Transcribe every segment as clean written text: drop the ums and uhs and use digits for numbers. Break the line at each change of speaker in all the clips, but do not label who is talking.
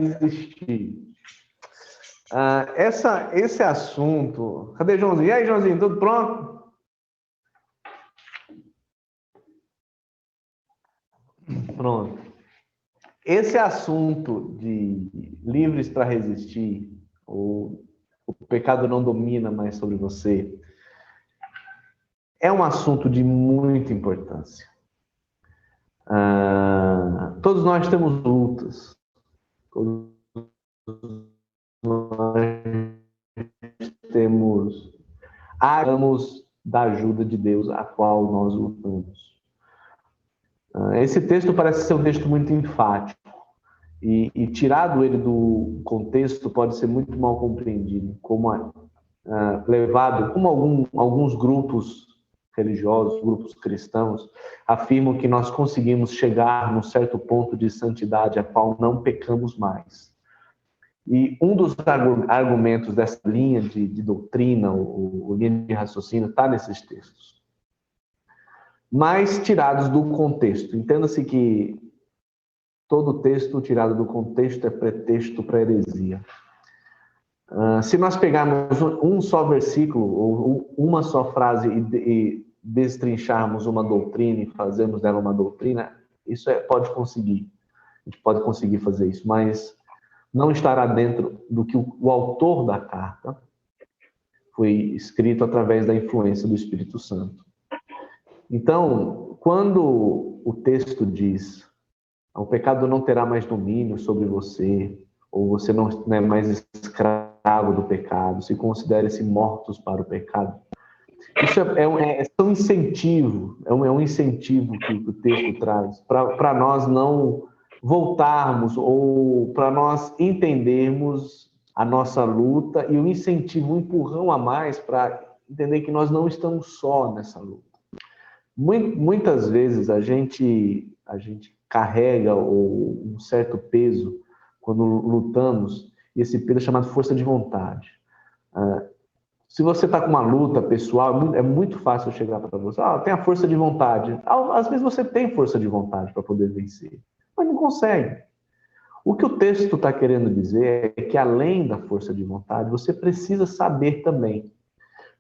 resistir. Esse assunto... Cadê Joãozinho? E aí, Joãozinho, tudo pronto? Pronto. Esse assunto de livres para resistir, ou o pecado não domina mais sobre você, é um assunto de muita importância. Todos nós temos lutas. Todos nós temos da ajuda de Deus, a qual nós lutamos. Esse texto parece ser um texto muito enfático. E tirado ele do contexto, pode ser muito mal compreendido, como levado, como alguns grupos religiosos, grupos cristãos, afirmam que nós conseguimos chegar num certo ponto de santidade a qual não pecamos mais. E um dos argumentos dessa linha de doutrina, ou linha de raciocínio, está nesses textos. Mas tirados do contexto. Entenda-se que todo texto tirado do contexto é pretexto para heresia. Se nós pegarmos um só versículo, ou uma só frase, e destrincharmos uma doutrina e fazermos dela uma doutrina, isso pode conseguir. A gente pode conseguir fazer isso, mas não estará dentro do que o autor da carta foi escrito através da influência do Espírito Santo. Então, quando o texto diz: o pecado não terá mais domínio sobre você, ou você não é mais escravo do pecado, se considere-se mortos para o pecado. Isso é um incentivo, é um incentivo que o texto traz, para nós não voltarmos, ou para nós entendermos a nossa luta, e um incentivo, um empurrão a mais para entender que nós não estamos só nessa luta. Muitas vezes a gente carrega um certo peso quando lutamos, e esse peso é chamado força de vontade. Se você está com uma luta pessoal, é muito fácil chegar para você: tem a força de vontade. Às vezes você tem força de vontade para poder vencer, mas não consegue. O que o texto está querendo dizer é que, além da força de vontade, você precisa saber também.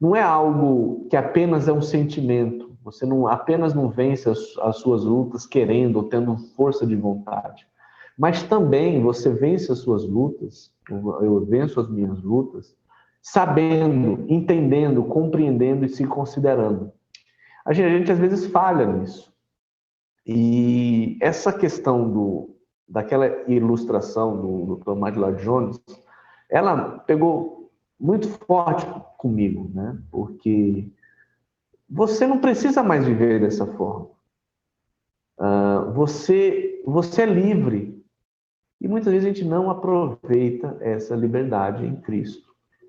Não é algo que apenas é um sentimento. Você apenas não vence as suas lutas querendo ou tendo força de vontade. Mas também você vence as suas lutas, eu venço as minhas lutas, sabendo, entendendo, compreendendo e se considerando. A gente às vezes falha nisso. E essa questão daquela ilustração do Tomás de Lloyd Jones, ela pegou muito forte comigo, né? Porque você não precisa mais viver dessa forma. Você é livre. E muitas vezes a gente não aproveita essa liberdade em Cristo.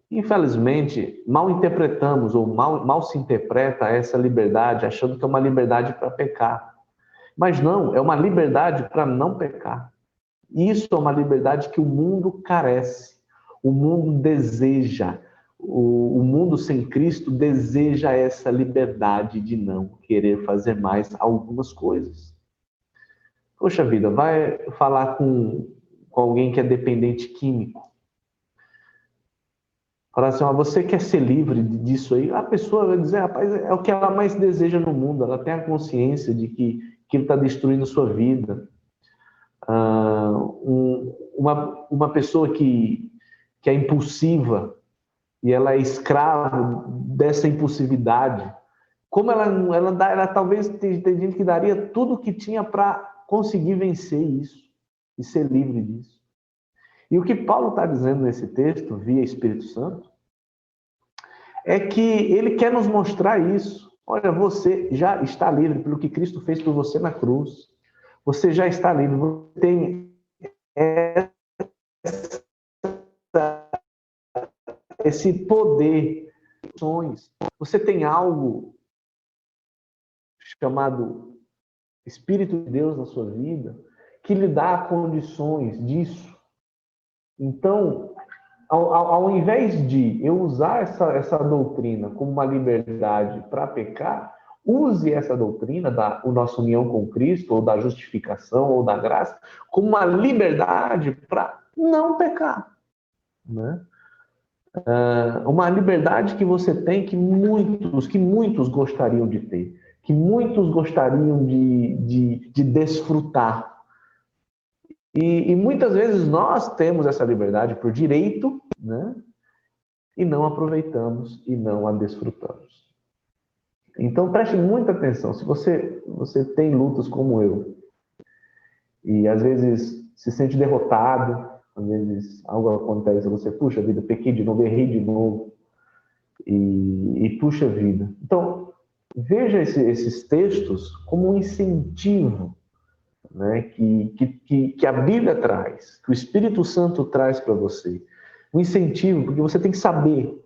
Infelizmente, mal interpretamos ou mal se interpreta essa liberdade achando que é uma liberdade para pecar. Mas não, é uma liberdade para não pecar. Isso é uma liberdade que o mundo carece. O mundo deseja. O mundo sem Cristo deseja essa liberdade de não querer fazer mais algumas coisas. Poxa vida, vai falar com alguém que é dependente químico. Falar assim: você quer ser livre disso aí? A pessoa vai dizer: rapaz, é o que ela mais deseja no mundo. Ela tem a consciência de que ele está destruindo a sua vida. Uma pessoa que é impulsiva, e ela é escrava dessa impulsividade. Como ela talvez tem gente que daria tudo o que tinha para conseguir vencer isso e ser livre disso. E o que Paulo está dizendo nesse texto, via Espírito Santo, é que ele quer nos mostrar isso. Olha, você já está livre pelo que Cristo fez por você na cruz. Você já está livre. Você tem esse poder. Você tem algo chamado Espírito de Deus na sua vida que lhe dá condições disso. Então, ao invés de eu usar essa doutrina como uma liberdade para pecar, use essa doutrina da nossa união com Cristo, ou da justificação, ou da graça, como uma liberdade para não pecar, né? Uma liberdade que você tem que muitos gostariam de ter, que muitos gostariam de desfrutar. E muitas vezes nós temos essa liberdade por direito, né? E não aproveitamos e não a desfrutamos. Então preste muita atenção. Se você tem lutas como eu, e às vezes se sente derrotado, às vezes algo acontece, você, puxa vida, pequei de novo, errei de novo, e puxa vida. Então, veja esses textos como um incentivo, né, que a Bíblia traz, que o Espírito Santo traz para você. Um incentivo, porque você tem que saber.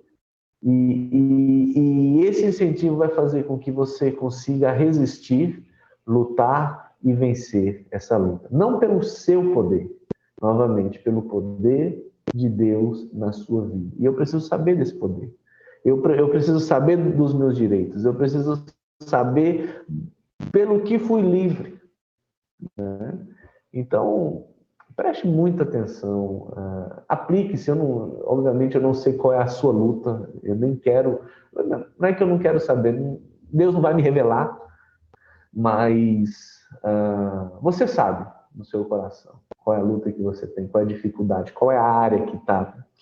E esse incentivo vai fazer com que você consiga resistir, lutar e vencer essa luta. Não pelo seu poder, novamente, pelo poder de Deus na sua vida. E eu preciso saber desse poder. Eu preciso saber dos meus direitos. Eu preciso saber pelo que fui livre, né? Então, preste muita atenção, aplique-se. Obviamente, eu não sei qual é a sua luta, eu nem quero, não é que eu não quero saber, Deus não vai me revelar, mas você sabe no seu coração qual é a luta que você tem, qual é a dificuldade, qual é a área que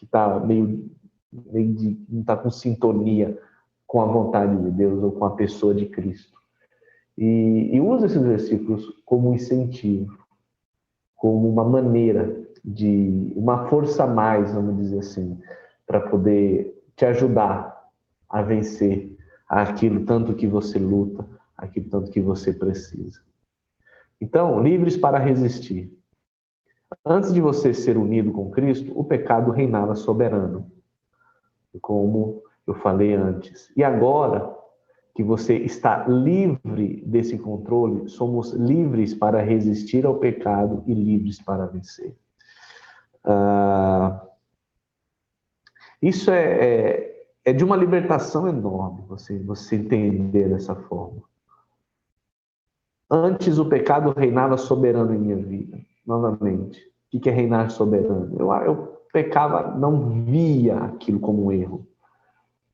tá meio não está com sintonia com a vontade de Deus ou com a pessoa de Cristo. E use esses versículos como incentivo, como uma maneira uma força a mais, vamos dizer assim, para poder te ajudar a vencer aquilo tanto que você luta, aquilo tanto que você precisa. Então, livres para resistir. Antes de você ser unido com Cristo, o pecado reinava soberano, como eu falei antes. E agora que você está livre desse controle, somos livres para resistir ao pecado e livres para vencer. Isso é de uma libertação enorme, você entender dessa forma. Antes o pecado reinava soberano em minha vida. Novamente, o que é reinar soberano? Eu pecava, não via aquilo como um erro.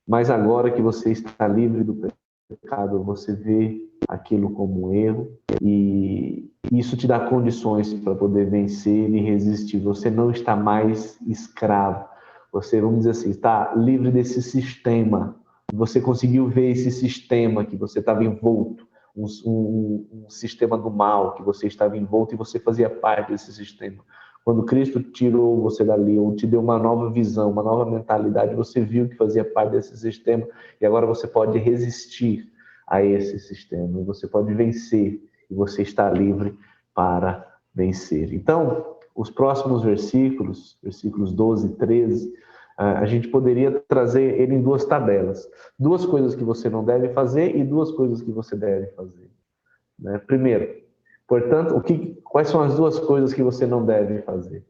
Mas agora que você está livre do pecado, você vê aquilo como um erro e isso te dá condições para poder vencer e resistir. Você não está mais escravo. Você, vamos dizer assim, está livre desse sistema. Você conseguiu ver esse sistema que você estava envolto, um sistema do mal que você estava envolto e você fazia parte desse sistema. Quando Cristo tirou você dali, ou te deu uma nova visão, uma nova mentalidade, você viu que fazia parte desse sistema e agora você pode resistir a esse sistema. Você pode vencer e você está livre para vencer. Então, os próximos versículos 12 e 13, a gente poderia trazer ele em duas tabelas. Duas coisas que você não deve fazer e duas coisas que você deve fazer. Né? Primeiro, portanto, quais são as duas coisas que você não deve fazer?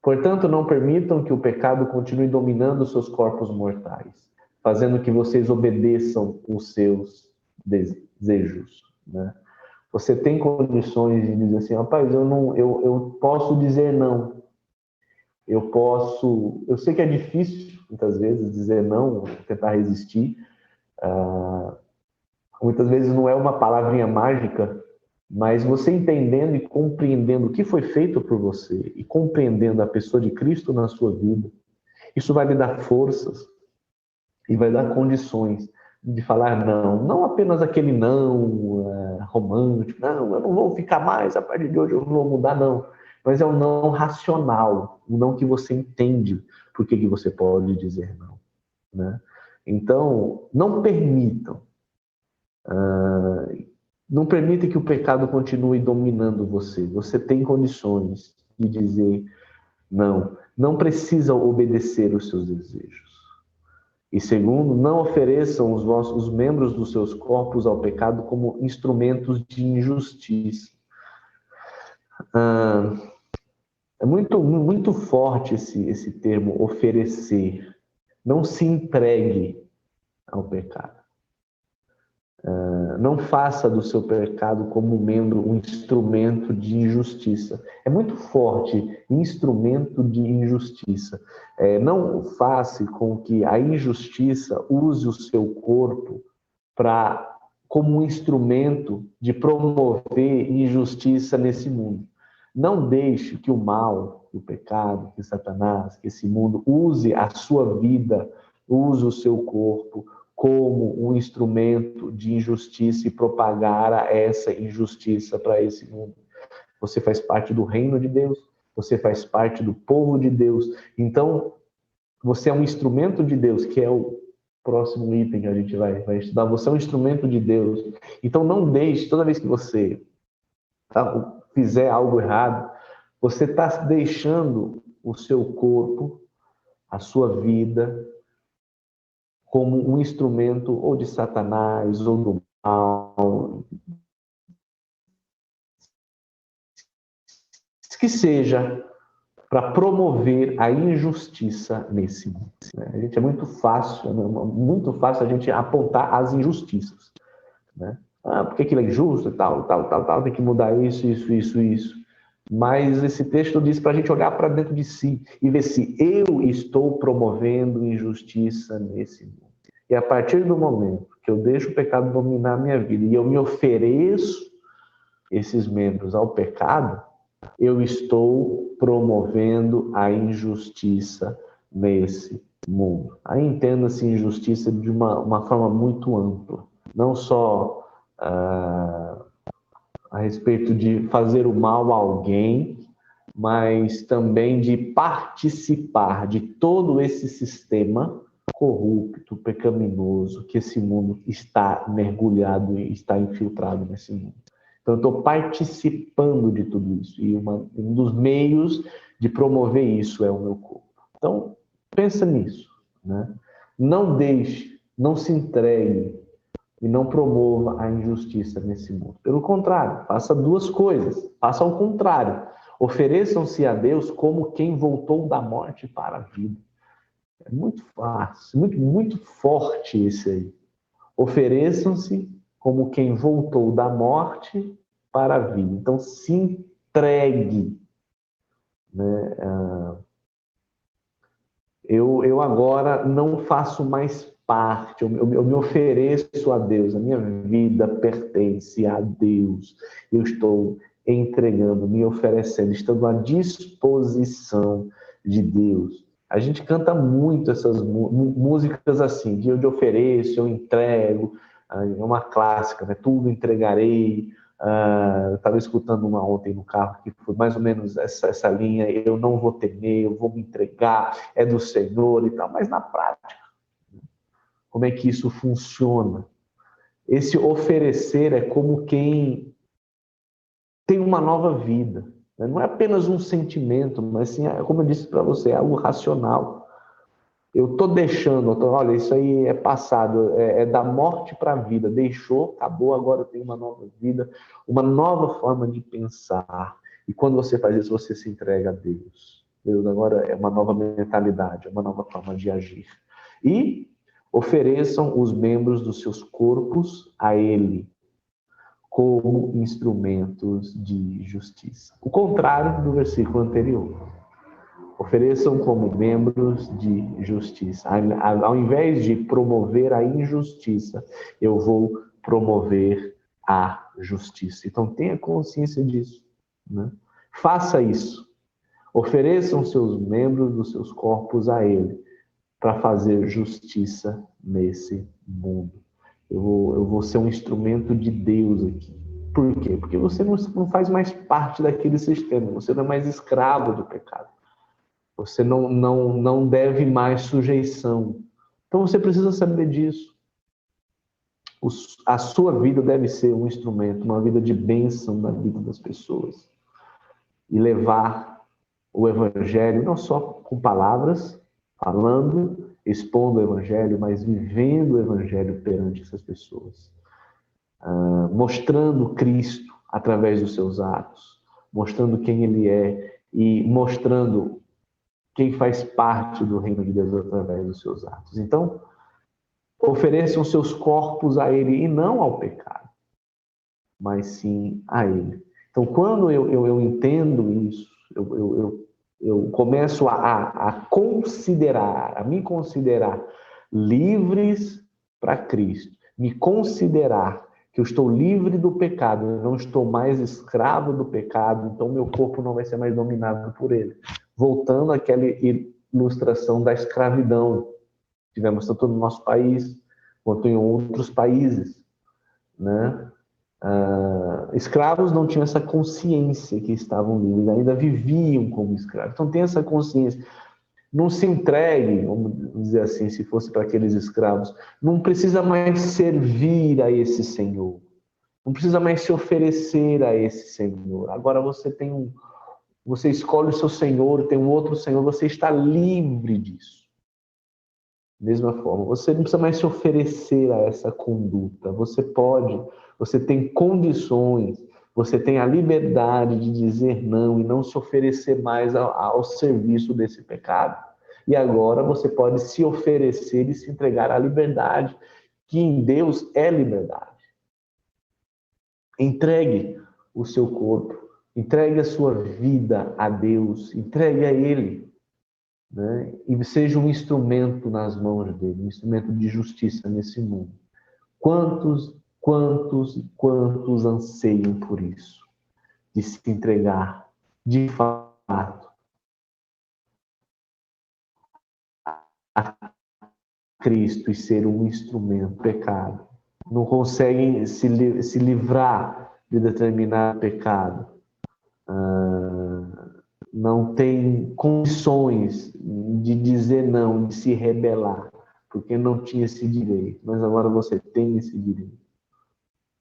Portanto, não permitam que o pecado continue dominando seus corpos mortais, fazendo que vocês obedeçam os seus desejos. Né? Você tem condições de dizer assim, rapaz, eu posso dizer não. Eu sei que é difícil, muitas vezes, dizer não, tentar resistir. Muitas vezes não é uma palavrinha mágica, mas você entendendo e compreendendo o que foi feito por você e compreendendo a pessoa de Cristo na sua vida, isso vai lhe dar forças e vai dar condições de falar não. Não apenas aquele não romântico, não, eu não vou ficar mais, a partir de hoje eu não vou mudar, não. Mas é um não racional, um não que você entende por que você pode dizer não. Né? Então, não permitam. Não permita que o pecado continue dominando você. Você tem condições de dizer não. Não precisa obedecer os seus desejos. E segundo, não ofereçam os membros dos seus corpos ao pecado como instrumentos de injustiça. É muito forte esse termo, oferecer. Não se entregue ao pecado. Não faça do seu pecado como membro um instrumento de injustiça. É muito forte, instrumento de injustiça. Não faça com que a injustiça use o seu corpo como um instrumento de promover injustiça nesse mundo. Não deixe que o mal, que o pecado, que Satanás, que esse mundo use a sua vida, use o seu corpo como um instrumento de injustiça e propagar essa injustiça para esse mundo. Você faz parte do reino de Deus, você faz parte do povo de Deus. Então, você é um instrumento de Deus, que é o próximo item que a gente vai estudar. Você é um instrumento de Deus. Então, não deixe, toda vez que você fizer algo errado, você está deixando o seu corpo, a sua vida, como um instrumento ou de Satanás ou do mal, que seja para promover a injustiça nesse mundo. A gente é muito fácil a gente apontar as injustiças, né? Porque aquilo é injusto e tal, tem que mudar isso. Mas esse texto diz para a gente olhar para dentro de si e ver se eu estou promovendo injustiça nesse mundo. E a partir do momento que eu deixo o pecado dominar a minha vida e eu me ofereço esses membros ao pecado, eu estou promovendo a injustiça nesse mundo. Aí entenda-se injustiça de uma forma muito ampla, não só a respeito de fazer o mal a alguém, mas também de participar de todo esse sistema corrupto, pecaminoso, que esse mundo está mergulhado e está infiltrado nesse mundo. Então, eu estou participando de tudo isso. E um dos meios de promover isso é o meu corpo. Então, pensa nisso, né? Não deixe, não se entregue e não promova a injustiça nesse mundo. Pelo contrário, faça duas coisas. Faça ao contrário. Ofereçam-se a Deus como quem voltou da morte para a vida. É muito fácil, muito forte esse aí. Ofereçam-se como quem voltou da morte para a vida. Então, se entregue, né? Eu agora não faço mais parte, eu me ofereço a Deus, a minha vida pertence a Deus. Eu estou entregando, me oferecendo, estando à disposição de Deus. A gente canta muito essas músicas assim, que eu te ofereço, eu entrego, é uma clássica, né? Tudo entregarei. Eu estava escutando uma ontem no carro que foi mais ou menos essa linha: eu não vou temer, eu vou me entregar, é do Senhor e tal. Mas na prática, como é que isso funciona? Esse oferecer é como quem tem uma nova vida. Não é apenas um sentimento, mas sim, como eu disse para você, é algo racional. Eu estou deixando, olha, isso aí é passado, é da morte para a vida. Deixou, acabou, agora eu tenho uma nova vida, uma nova forma de pensar. E quando você faz isso, você se entrega a Deus. Deus agora é uma nova mentalidade, é uma nova forma de agir. E ofereçam os membros dos seus corpos a Ele como instrumentos de justiça. O contrário do versículo anterior. Ofereçam como membros de justiça. Ao invés de promover a injustiça, eu vou promover a justiça. Então, tenha consciência disso, né? Faça isso. Ofereçam seus membros dos seus corpos a Ele para fazer justiça nesse mundo. Eu vou ser um instrumento de Deus aqui. Por quê? Porque você não faz mais parte daquele sistema. Você não é mais escravo do pecado. Você não deve mais sujeição. Então você precisa saber disso. A sua vida deve ser um instrumento, uma vida de bênção na vida das pessoas. E levar o Evangelho, não só com palavras, falando, expondo o Evangelho, mas vivendo o Evangelho perante essas pessoas. Mostrando Cristo através dos seus atos, mostrando quem Ele é e mostrando quem faz parte do reino de Deus através dos seus atos. Então, Ofereçam seus corpos a Ele e não ao pecado, mas sim a Ele. Então, quando eu entendo isso, eu começo a considerar, a me considerar livres para Cristo, me considerar que eu estou livre do pecado, eu não estou mais escravo do pecado, então meu corpo não vai ser mais dominado por ele. Voltando àquela ilustração da escravidão, tivemos tanto no nosso país quanto em outros países, né? Escravos não tinham essa consciência que estavam livres, ainda viviam como escravos. Então tem essa consciência. Não se entregue, vamos dizer assim, se fosse para aqueles escravos, não precisa mais servir a esse Senhor. Não precisa mais se oferecer a esse Senhor. Agora você escolhe o seu Senhor, tem um outro Senhor, você está livre disso. Mesma forma, você não precisa mais se oferecer a essa conduta. Você tem condições, você tem a liberdade de dizer não e não se oferecer mais ao serviço desse pecado. E agora você pode se oferecer e se entregar à liberdade, que em Deus é liberdade. Entregue o seu corpo, entregue a sua vida a Deus, entregue a Ele, né? E seja um instrumento nas mãos dele, um instrumento de justiça nesse mundo. Quantos anseiam por isso? De se entregar, de fato, a Cristo e ser um instrumento do pecado. Não conseguem se livrar de determinado pecado. Não tem condições de dizer não, de se rebelar, porque não tinha esse direito. Mas agora você tem esse direito.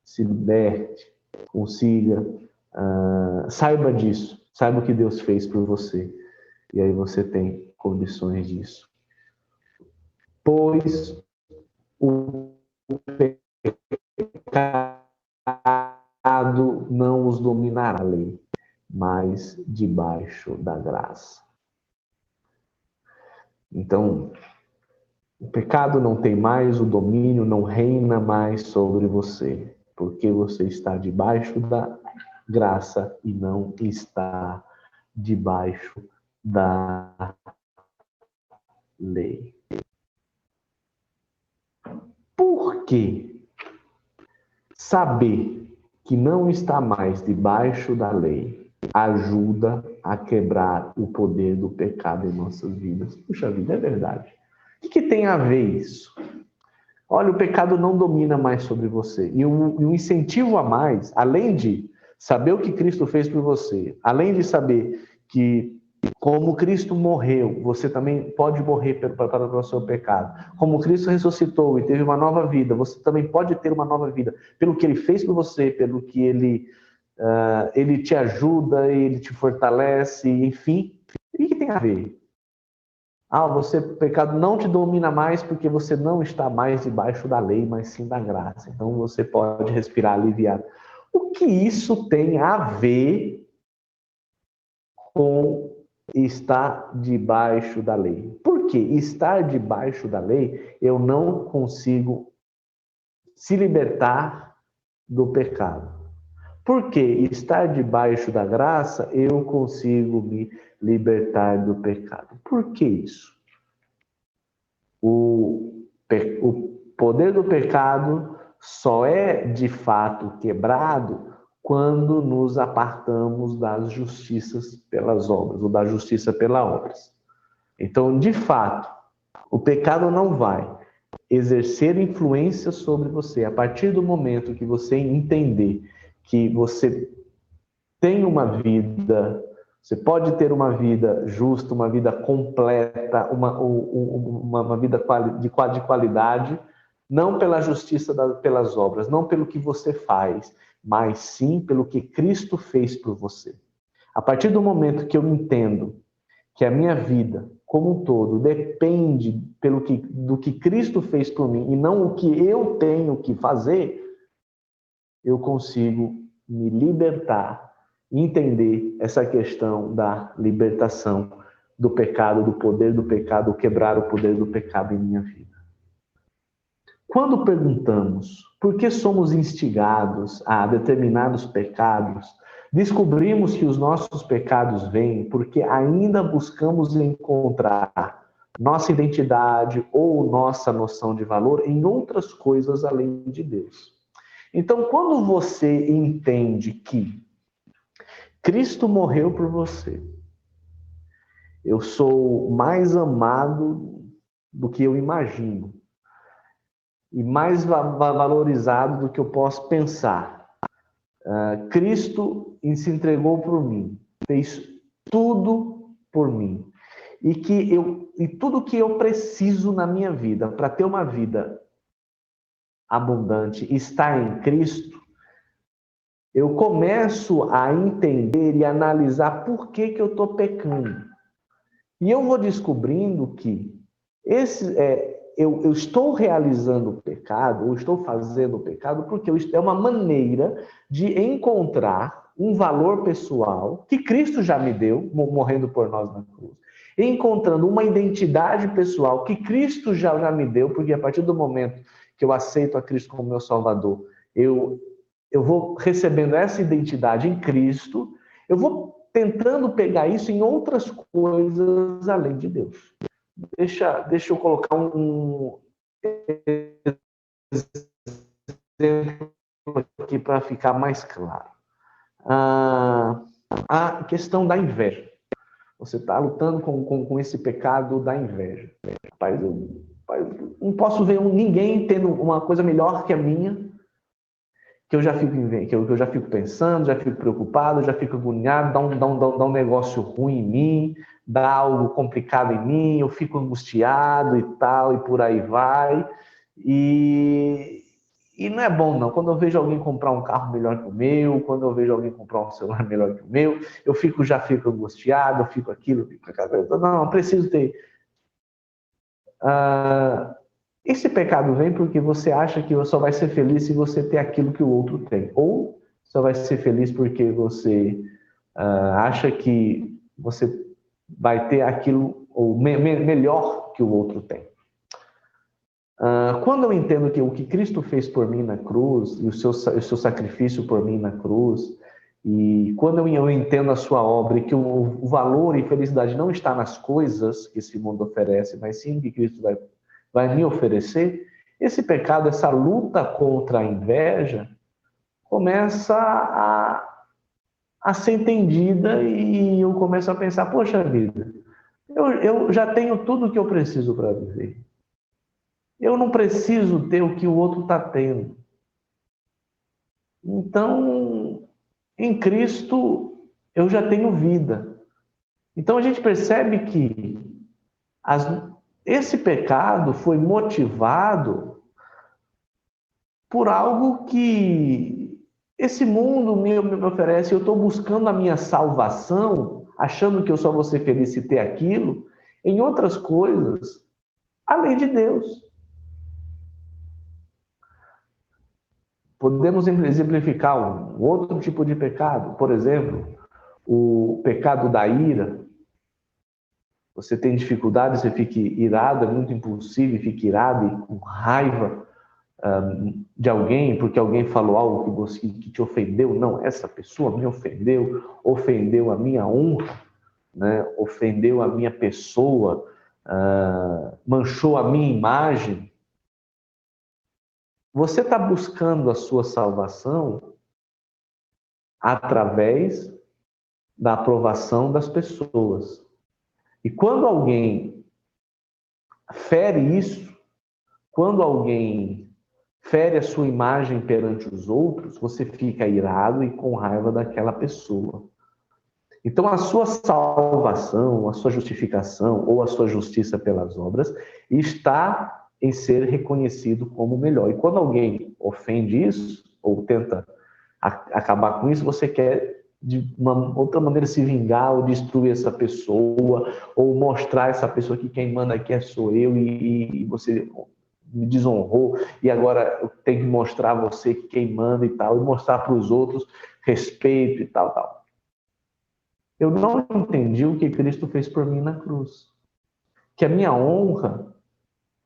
Se liberte, consiga, saiba disso, saiba o que Deus fez por você. E aí você tem condições disso. Pois o pecado não os dominará a lei, mas debaixo da graça. Então, o pecado não tem mais o domínio, não reina mais sobre você, porque você está debaixo da graça e não está debaixo da lei. Por quê? Saber que não está mais debaixo da lei ajuda a quebrar o poder do pecado em nossas vidas. Puxa vida, é verdade. O que tem a ver isso? Olha, o pecado não domina mais sobre você. E um incentivo a mais, além de saber o que Cristo fez por você, além de saber que como Cristo morreu, você também pode morrer para o seu pecado. Como Cristo ressuscitou e teve uma nova vida, você também pode ter uma nova vida. Pelo que Ele fez por você, pelo que Ele te ajuda, Ele te fortalece, enfim. O que tem a ver? O pecado não te domina mais porque você não está mais debaixo da lei, mas sim da graça. Então você pode respirar aliviado. O que isso tem a ver com estar debaixo da lei? Porque estar debaixo da lei, eu não consigo se libertar do pecado. Porque estar debaixo da graça, eu consigo me libertar do pecado. Por que isso? O poder do pecado só é de fato quebrado quando nos apartamos das justiças pelas obras, ou da justiça pelas obras. Então, de fato, o pecado não vai exercer influência sobre você. A partir do momento que você entender que você tem uma vida, você pode ter uma vida justa, uma vida completa, uma vida de qualidade, não pela justiça pelas obras, não pelo que você faz, mas sim pelo que Cristo fez por você. A partir do momento que eu entendo que a minha vida, como um todo, depende do que Cristo fez por mim e não o que eu tenho que fazer, eu consigo me libertar, entender essa questão da libertação do pecado, do poder do pecado, quebrar o poder do pecado em minha vida. Quando perguntamos por que somos instigados a determinados pecados, descobrimos que os nossos pecados vêm porque ainda buscamos encontrar nossa identidade ou nossa noção de valor em outras coisas além de Deus. Então, quando você entende que Cristo morreu por você, eu sou mais amado do que eu imagino e mais valorizado do que eu posso pensar. Cristo se entregou por mim, fez tudo por mim. E tudo que eu preciso na minha vida para ter uma vida abundante está em Cristo, eu começo a entender e analisar por que eu estou pecando. E eu vou descobrindo que eu estou realizando o pecado, ou estou fazendo o pecado, porque é uma maneira de encontrar um valor pessoal que Cristo já me deu, morrendo por nós na cruz. Encontrando uma identidade pessoal que Cristo já me deu, porque a partir do momento que eu aceito a Cristo como meu Salvador, eu vou recebendo essa identidade em Cristo, eu vou tentando pegar isso em outras coisas além de Deus. Deixa eu colocar um exemplo aqui para ficar mais claro. A questão da inveja. Você está lutando com esse pecado da inveja. Rapaz, eu não posso ver ninguém tendo uma coisa melhor que a minha, que eu já fico pensando, já fico preocupado, já fico agoniado, dá um negócio ruim em mim, dá algo complicado em mim, eu fico angustiado e tal, e por aí vai. E não é bom, não. Quando eu vejo alguém comprar um carro melhor que o meu, quando eu vejo alguém comprar um celular melhor que o meu, já fico angustiado, eu fico aquilo, fico aquilo. Não, preciso ter. Esse pecado vem porque você acha que só vai ser feliz se você ter aquilo que o outro tem. Ou só vai ser feliz porque você acha que você vai ter aquilo ou melhor que o outro tem. Quando eu entendo que o que Cristo fez por mim na cruz, e o seu sacrifício por mim na cruz, e quando eu entendo a sua obra e que o valor e felicidade não está nas coisas que esse mundo oferece, mas sim que Cristo vai me oferecer, esse pecado, essa luta contra a inveja, começa a ser entendida e eu começo a pensar, poxa vida, eu já tenho tudo o que eu preciso para viver. Eu não preciso ter o que o outro está tendo. Então, em Cristo, eu já tenho vida. Então, a gente percebe que esse pecado foi motivado por algo que esse mundo me oferece. Eu estou buscando a minha salvação, achando que eu só vou ser feliz se ter aquilo, em outras coisas, além de Deus. Podemos exemplificar um outro tipo de pecado. Por exemplo, o pecado da ira. Você tem dificuldade, você fica irado, é muito impulsivo e fica irado e com raiva de alguém, porque alguém falou algo que te ofendeu. Não, essa pessoa me ofendeu, ofendeu a minha honra, né? Ofendeu a minha pessoa, manchou a minha imagem. Você está buscando a sua salvação através da aprovação das pessoas. E quando alguém fere isso, quando alguém fere a sua imagem perante os outros, você fica irado e com raiva daquela pessoa. Então, a sua salvação, a sua justificação ou a sua justiça pelas obras está em ser reconhecido como melhor. E quando alguém ofende isso, ou tenta acabar com isso, você quer de uma outra maneira se vingar ou destruir essa pessoa, ou mostrar essa pessoa que quem manda aqui sou eu e você me desonrou e agora eu tenho que mostrar a você que quem manda e tal, e mostrar para os outros respeito e tal. Eu não entendi o que Cristo fez por mim na cruz. Que a minha honra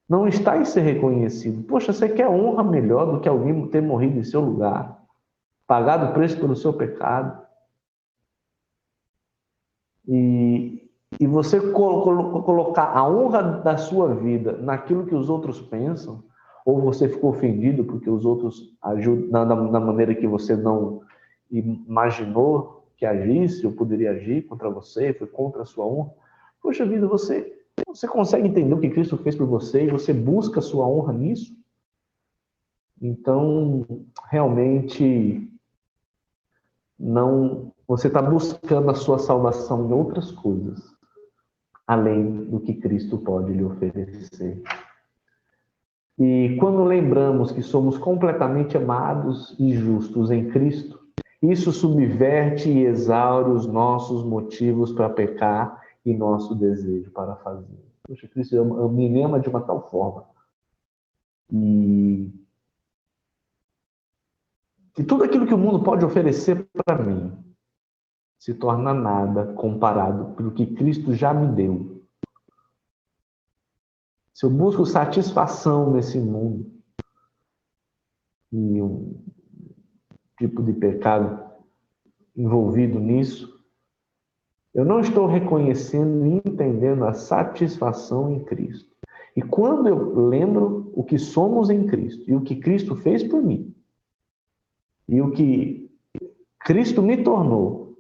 não está em ser reconhecido. Poxa, você quer honra melhor do que alguém ter morrido em seu lugar, pagado o preço pelo seu pecado, e você colocar a honra da sua vida naquilo que os outros pensam, ou você ficou ofendido porque os outros ajudam na maneira que você não imaginou que agisse ou poderia agir contra você, foi contra a sua honra. Poxa vida, você consegue entender o que Cristo fez por você e você busca a sua honra nisso? Então, realmente, não, você está buscando a sua salvação em outras coisas, além do que Cristo pode lhe oferecer. E quando lembramos que somos completamente amados e justos em Cristo, isso subverte e exaure os nossos motivos para pecar e nosso desejo para fazer. Poxa, Cristo me ama de uma tal forma. E tudo aquilo que o mundo pode oferecer para mim se torna nada comparado pelo que Cristo já me deu. Se eu busco satisfação nesse mundo e um tipo de pecado envolvido nisso, eu não estou reconhecendo e entendendo a satisfação em Cristo. E quando eu lembro o que somos em Cristo e o que Cristo fez por mim e o que Cristo me tornou,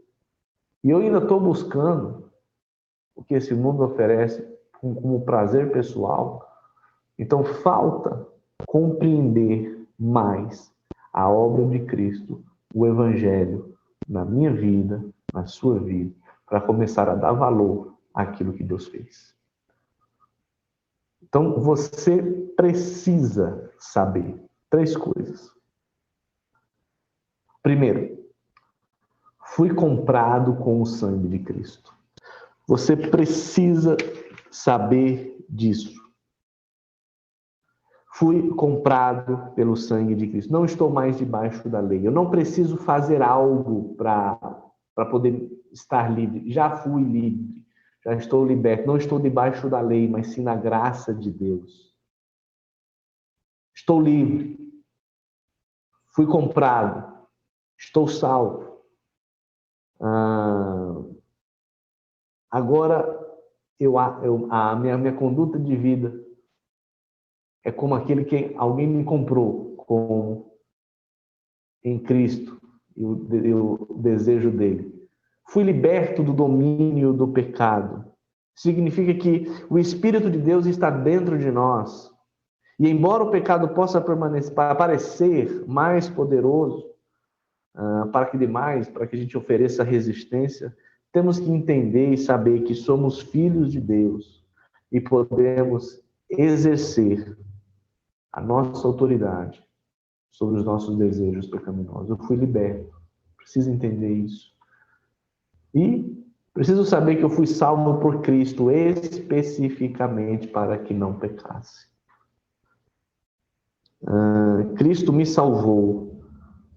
e eu ainda estou buscando o que esse mundo oferece como prazer pessoal, então falta compreender mais a obra de Cristo, o Evangelho, na minha vida, na sua vida, para começar a dar valor àquilo que Deus fez. Então, você precisa saber 3 coisas. Primeiro, fui comprado com o sangue de Cristo. Você precisa saber disso. Fui comprado pelo sangue de Cristo. Não estou mais debaixo da lei. Eu não preciso fazer algo para poder estar livre. Já fui livre. Já estou liberto. Não estou debaixo da lei, mas sim na graça de Deus. Estou livre. Fui comprado. Estou salvo. Agora, a minha conduta de vida é como aquele que alguém me comprou em Cristo e o desejo dele. Fui liberto do domínio do pecado. Significa que o Espírito de Deus está dentro de nós. E embora o pecado possa parecer mais poderoso, para que a gente ofereça resistência, temos que entender e saber que somos filhos de Deus e podemos exercer a nossa autoridade sobre os nossos desejos pecaminosos. Eu fui liberto. Preciso entender isso. E preciso saber que eu fui salvo por Cristo especificamente para que não pecasse. Cristo me salvou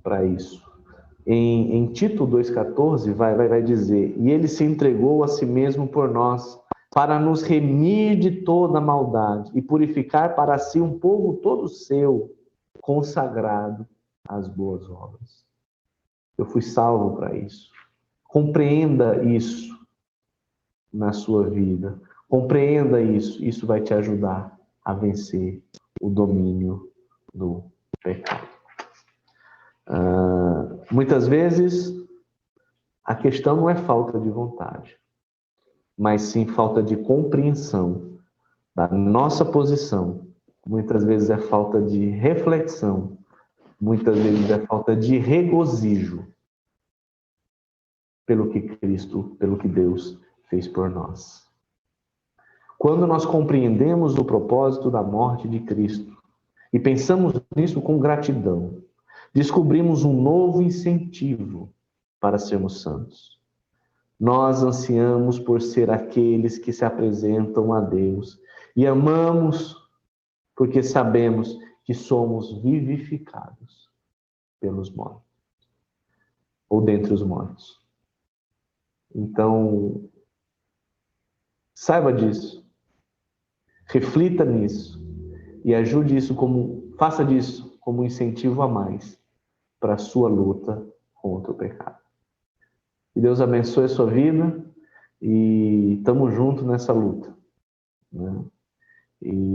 para isso. Em Tito 2,14 vai dizer: e ele se entregou a si mesmo por nós, para nos remir de toda maldade e purificar para si um povo todo seu, consagrado às boas obras. Eu fui salvo para isso. Compreenda isso na sua vida. Compreenda isso. Isso vai te ajudar a vencer o domínio do pecado. Muitas vezes, a questão não é falta de vontade, mas sim falta de compreensão da nossa posição. Muitas vezes é falta de reflexão. Muitas vezes é falta de regozijo pelo que Deus fez por nós. Quando nós compreendemos o propósito da morte de Cristo e pensamos nisso com gratidão, descobrimos um novo incentivo para sermos santos. Nós ansiamos por ser aqueles que se apresentam a Deus e amamos porque sabemos que somos vivificados pelos mortos, ou dentre os mortos. Então, saiba disso. Reflita nisso. e faça disso como um incentivo a mais para a sua luta contra o pecado. Que Deus abençoe a sua vida e estamos juntos nessa luta, né? E